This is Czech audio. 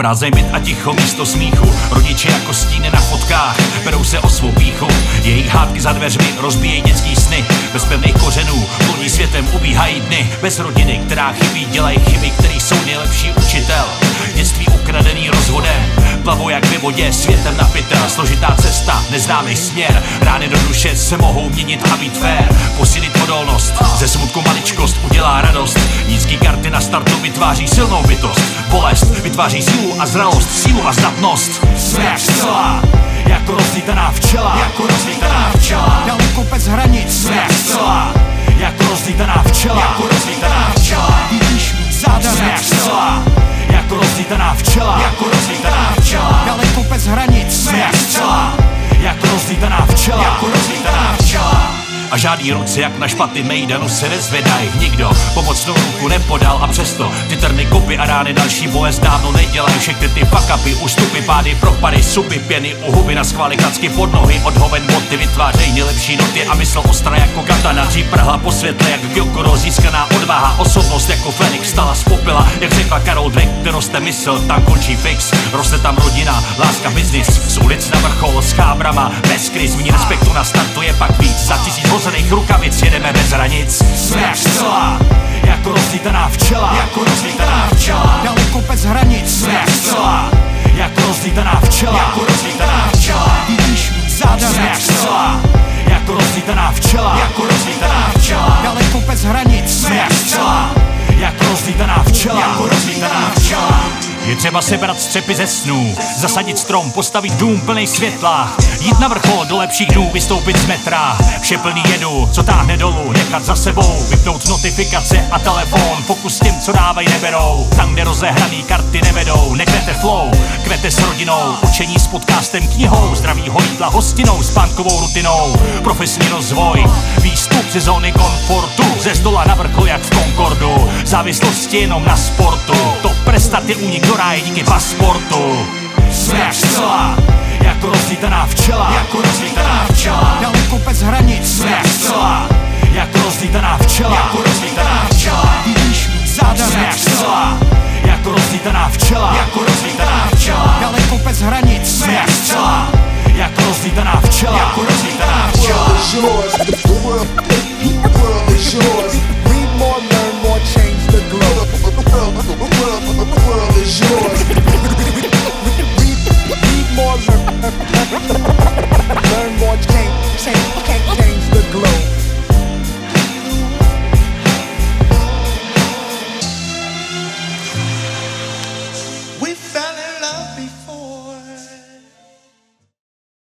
Praze byt a ticho místo smíchu, rodiče jako stíny na fotkách, berou se o svou píchu. Jejich hádky za dveřmi rozbíjejí dětský sny, bez pevných kořenů, volní světem ubíhají dny. Bez rodiny, která chybí, dělají chyby, který jsou nejlepší učitel. Dětství ukradený rozvodem, plavou jak ve vodě, světem na pytel. Složitá cesta, neznámý směr, rány do duše se mohou měnit a být fér. Posílit odolnost, ze smutku maličkost udělá radost. Nízký karty na startu vytváří silnou bytost. Bolest vytváří sílu a zralost, sílu a zdatnost. Jsme jak zcela, jako rozlítaná včela, jako rozlítaná včela. Daleko bez hranic, jsme jak zcela, jako rozlítaná včela, jako rozlítaná včela. Vidíš mít záda, jsme jak zcela, jako rozlítaná včela, jako rozlítaná včela. Daleko bez hranic, jsme jak zcela, jako rozlítaná včela, jako rozlítaná včela. A žádný ruce jak na špaty mejdanu se nezvedaj. Nikdo pomocnou ruku nepodal a přesto ty trny, kopy a rány další bolest dávno nedělají. Všechny ty fuck-upy, ústupy, pády, propady, supy, pěny, u huby na schvály, klacky pod nohy, od hoven boty vytvářejí nejlepší noty a mysl ostrá jako katana. Dřív prhla po světle jak Gyokuro, získaná odvaha, osobnost jako Fenix stala z popela. Jak řekla Karol Dweck, kde roste mysl, tam končí fix. Roste tam rodina, láska, biznis, z ulic na vrchol, s chábrama, bez kriz, mní respektu na startu je pak víc. Za 1000 hozených rukavic jedeme bez hranic. Jsme jak zcela, jako rozlítaná včela, jako rozlítaná včela. Daleko bez hranic. Jsme jak zcela, jako rozlítaná včela, jako rozlítaná včela. Vidíš mít záda. Jsme jak zcela, jako rozlítaná včela, jako rozlítaná včela. Daleko bez hranic. Jsme jak zcela, jako rozlítaná včela, jako rozlítaná včela. Je třeba sebrat střepy ze snů, zasadit strom, postavit dům plnej světla, jít na vrchol do lepších dnů, vystoupit z metra, vše plný jedu, co táhne dolů, nechat za sebou, vypnout notifikace a telefon, fokus těm, co dávají, neberou, tam, kde rozehraný karty nevedou, nekvete flow, kvete s rodinou, učení s podcastem, knihou, zdravýho jídla, hostinou, spánkovou rutinou, profesní rozvoj, výstup ze zóny komfortu, ze zdola na vrchol jak v Concordu, závislosti jenom na sportu, to prestat je únik do ráje díky pasportu. Jsme jak zcela, jako rozlítaná včela, jako rozlítaná včela. Daleko bez hranic. Jsme jak zcela, jako rozlítaná včela, jako rozlítaná včela. Vidíš mít záda. Jsme jak zcela, jako rozlítaná včela, jako rozlítaná včela. Daleko bez hranic. Jsme jak zcela, jako rozlítaná včela, jako rozlítaná včela.